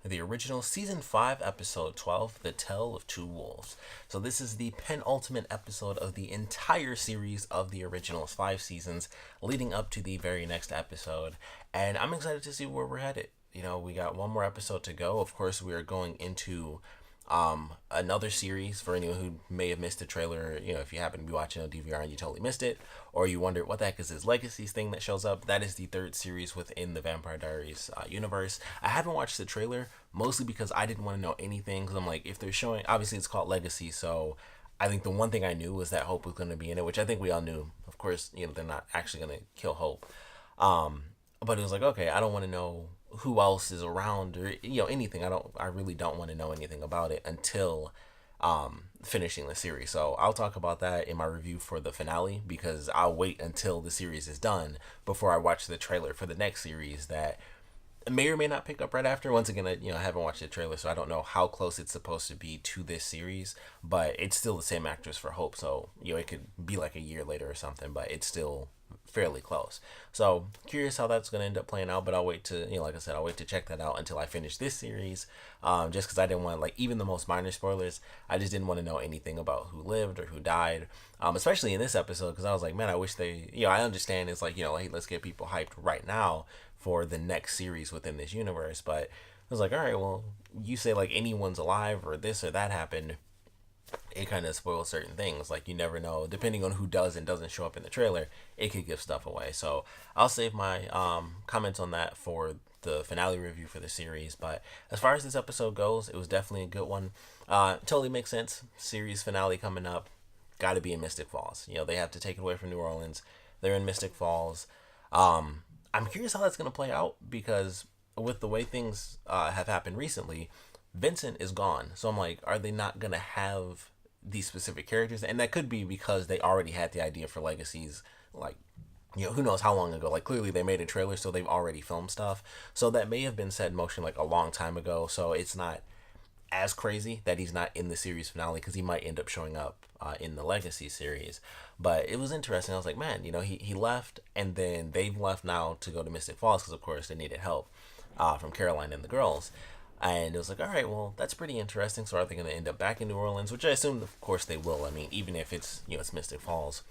the original season 5, episode 12, The Tale of Two Wolves. So, this is the penultimate episode of the entire series of the original 5 seasons, leading up to the very next episode. And I'm excited to see where we're headed. We got one more episode to go. Of course, we are going into another series. For anyone who may have missed the trailer, if you happen to be watching on DVR and you totally missed it, or you wonder what the heck is this Legacies thing that shows up, that is the third series within the Vampire Diaries universe. I haven't watched the trailer mostly because I didn't want to know anything, because I'm like, if they're showing, obviously it's called Legacy, so I think the one thing I knew was that Hope was going to be in it, which I think we all knew. Of course, they're not actually going to kill Hope. But it was like, okay, I don't want to know who else is around, or anything. I really don't want to know anything about it until finishing the series. So I'll talk about that in my review for the finale, because I'll wait until the series is done before I watch the trailer for the next series that may or may not pick up right after. Once again, I haven't watched the trailer, so I don't know how close it's supposed to be to this series, but it's still the same actress for Hope, so it could be like a year later or something, but it's still fairly close. So curious how that's going to end up playing out, but I'll wait to, like I said, I'll wait to check that out until I finish this series, just because I didn't want, like, even the most minor spoilers, I just didn't want to know anything about who lived or who died, especially in this episode, because I was like, man, I wish they, I understand it's like, hey, let's get people hyped right now for the next series within this universe, but I was like, all right, well, you say like anyone's alive or this or that happened, it kind of spoils certain things. Like, you never know, depending on who does and doesn't show up in the trailer, it could give stuff away. So I'll save my comments on that for the finale review for the series. But as far as this episode goes, it was definitely a good one. Totally makes sense. Series finale coming up, got to be in Mystic Falls. They have to take it away from New Orleans. They're in Mystic Falls. I'm curious how that's going to play out, because with the way things have happened recently, Vincent is gone. So I'm like, are they not going to have these specific characters? And that could be because they already had the idea for Legacies, like, who knows how long ago. Like, clearly they made a trailer, so they've already filmed stuff. So that may have been set in motion like a long time ago. So it's not as crazy that he's not in the series finale, because he might end up showing up in the Legacy series. But it was interesting. I was like, man, he left, and then they've left now to go to Mystic Falls, because of course they needed help from Caroline and the girls. And it was like, all right, well, that's pretty interesting. So are they going to end up back in New Orleans? Which I assume, of course, they will. I mean, even if it's, it's Mystic Falls,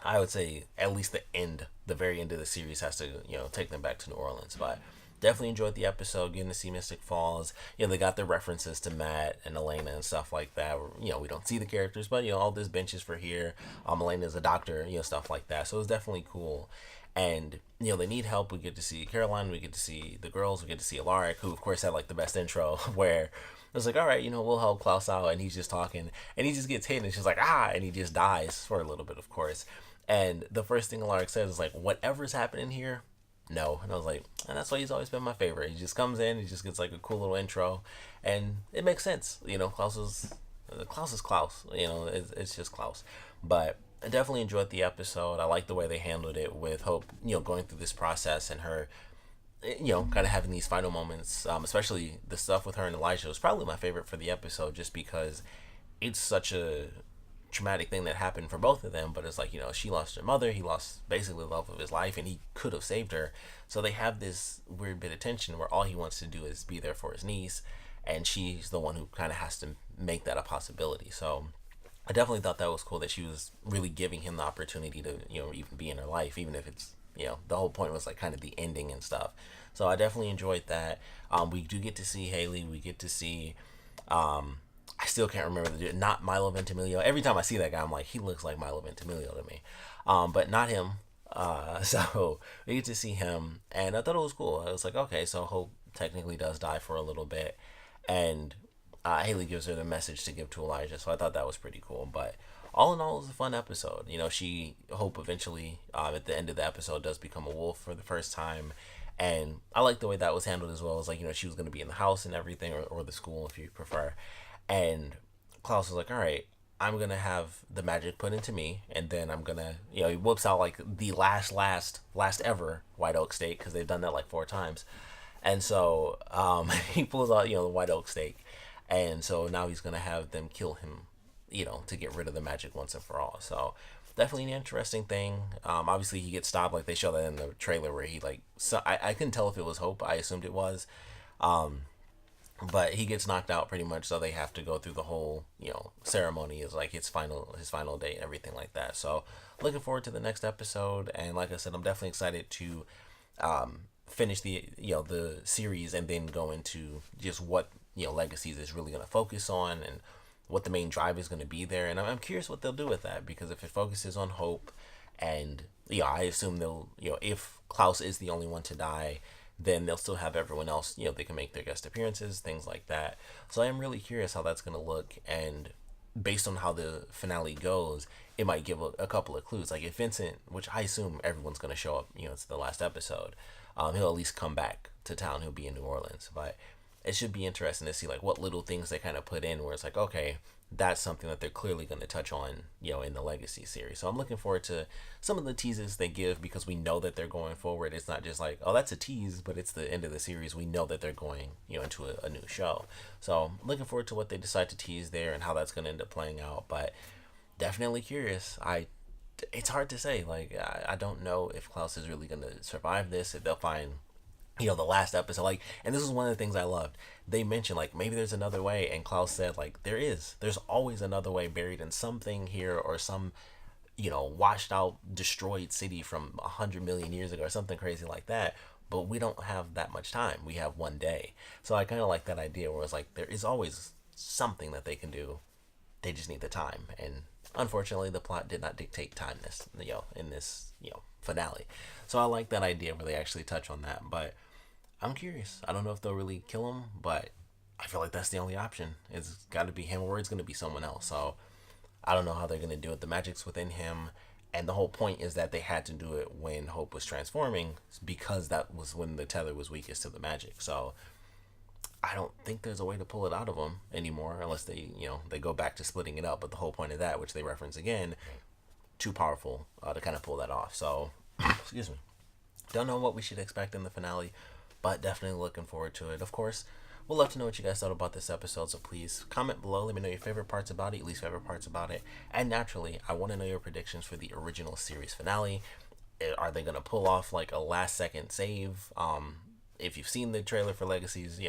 I would say at least the very end of the series has to, take them back to New Orleans. But definitely enjoyed the episode, getting to see Mystic Falls. They got the references to Matt and Elena and stuff like that. We don't see the characters, but, all this benches for here. Elena's a doctor, stuff like that. So it was definitely cool. And, they need help. We get to see Caroline, we get to see the girls, we get to see Alaric, who, of course, had, like, the best intro, where it was like, all right, we'll help Klaus out, and he's just talking, and he just gets hit, and it's just like, and he just dies for a little bit, of course. And the first thing Alaric says is like, whatever's happening here, no. And I was like, and that's why he's always been my favorite. He just comes in, he just gets, like, a cool little intro, and it makes sense. Klaus is Klaus. It's just Klaus. But I definitely enjoyed the episode. I like the way they handled it with Hope, going through this process, and her, kind of having these final moments, especially the stuff with her and Elijah was probably my favorite for the episode, just because it's such a traumatic thing that happened for both of them. But it's like, she lost her mother, he lost basically the love of his life, and he could have saved her. So they have this weird bit of tension where all he wants to do is be there for his niece, and she's the one who kind of has to make that a possibility. So I definitely thought that was cool, that she was really giving him the opportunity to, even be in her life, even if it's, the whole point was like kind of the ending and stuff. So I definitely enjoyed that. We do get to see Haley. We get to see, I still can't remember the dude, not Milo Ventimiglia. Every time I see that guy, I'm like, he looks like Milo Ventimiglia to me. But not him. So we get to see him, and I thought it was cool. I was like, okay, so Hope technically does die for a little bit, and Haley gives her the message to give to Elijah, so I thought that was pretty cool. But all in all, it was a fun episode. Hope eventually, at the end of the episode, does become a wolf for the first time, and I like the way that was handled as well. It was like, she was going to be in the house and everything, or the school if you prefer, and Klaus was like, all right, I'm going to have the magic put into me, and then I'm going to, he whips out like the last ever White Oak steak, because they've done that like 4 times. And so he pulls out, the White Oak steak. And so now he's going to have them kill him, to get rid of the magic once and for all. So definitely an interesting thing. Obviously, he gets stopped. Like, they show that in the trailer where he, like, so I couldn't tell if it was Hope. I assumed it was. but he gets knocked out pretty much, so they have to go through the whole ceremony is like his final day and everything like that. So looking forward to the next episode, and like I said, I'm definitely excited to finish the series and then go into just what Legacies is really going to focus on and what the main drive is going to be there. And I'm curious what they'll do with that, because if it focuses on hope, and I assume they'll if Klaus is the only one to die, then they'll still have everyone else, they can make their guest appearances, things like that. So I am really curious how that's going to look, and based on how the finale goes, it might give a couple of clues. Like if Vincent, which I assume everyone's going to show up, it's the last episode, he'll at least come back to town, he'll be in New Orleans, but it should be interesting to see like what little things they kind of put in where it's like, okay, that's something that they're clearly going to touch on, in the Legacy series. So I'm looking forward to some of the teases they give, because we know that they're going forward. It's not just like, oh, that's a tease, but it's the end of the series. We know that they're going, into a new show. So looking forward to what they decide to tease there and how that's going to end up playing out. But definitely curious. It's hard to say. Like, I don't know if Klaus is really going to survive this, if they'll find the last episode, like, and this is one of the things I loved. They mentioned like maybe there's another way, and Klaus said like there's always another way buried in something here, or some washed out destroyed city from 100 million years ago or something crazy like that. But we don't have that much time. We have one day. So I kind of like that idea where it's like there is always something that they can do. They just need the time, and unfortunately the plot did not dictate time in this finale. So I like that idea where they actually touch on that. But I'm curious. I don't know if they'll really kill him, but I feel like that's the only option. It's got to be him, or it's going to be someone else. So I don't know how they're going to do it. The magic's within him, and the whole point is that they had to do it when Hope was transforming, because that was when the tether was weakest to the magic. So I don't think there's a way to pull it out of him anymore, unless they go back to splitting it up. But the whole point of that, which they reference again, too powerful to kind of pull that off. So excuse me. Don't know what we should expect in the finale, but definitely looking forward to it. Of course, we'll love to know what you guys thought about this episode, so please comment below. Let me know your favorite parts about it, your least favorite parts about it. And naturally, I want to know your predictions for the original series finale. Are they going to pull off like a last second save? If you've seen the trailer for Legacies,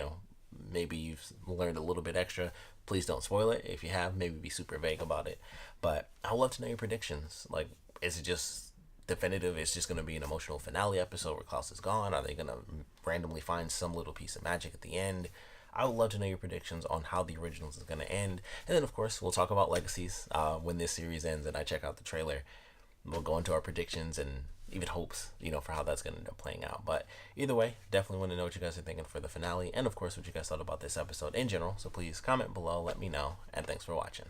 maybe you've learned a little bit extra. Please don't spoil it. If you have, maybe be super vague about it. But I'd love to know your predictions. Like, is it just definitive? It's just going to be an emotional finale episode where Klaus is gone? Are they going to randomly find some little piece of magic at the end? I would love to know your predictions on how the originals is going to end. And then, of course, we'll talk about Legacies when this series ends and I check out the trailer. We'll go into our predictions and even hopes, for how that's going to end up playing out. But either way, definitely want to know what you guys are thinking for the finale. And, of course, what you guys thought about this episode in general. So please comment below, let me know. And thanks for watching.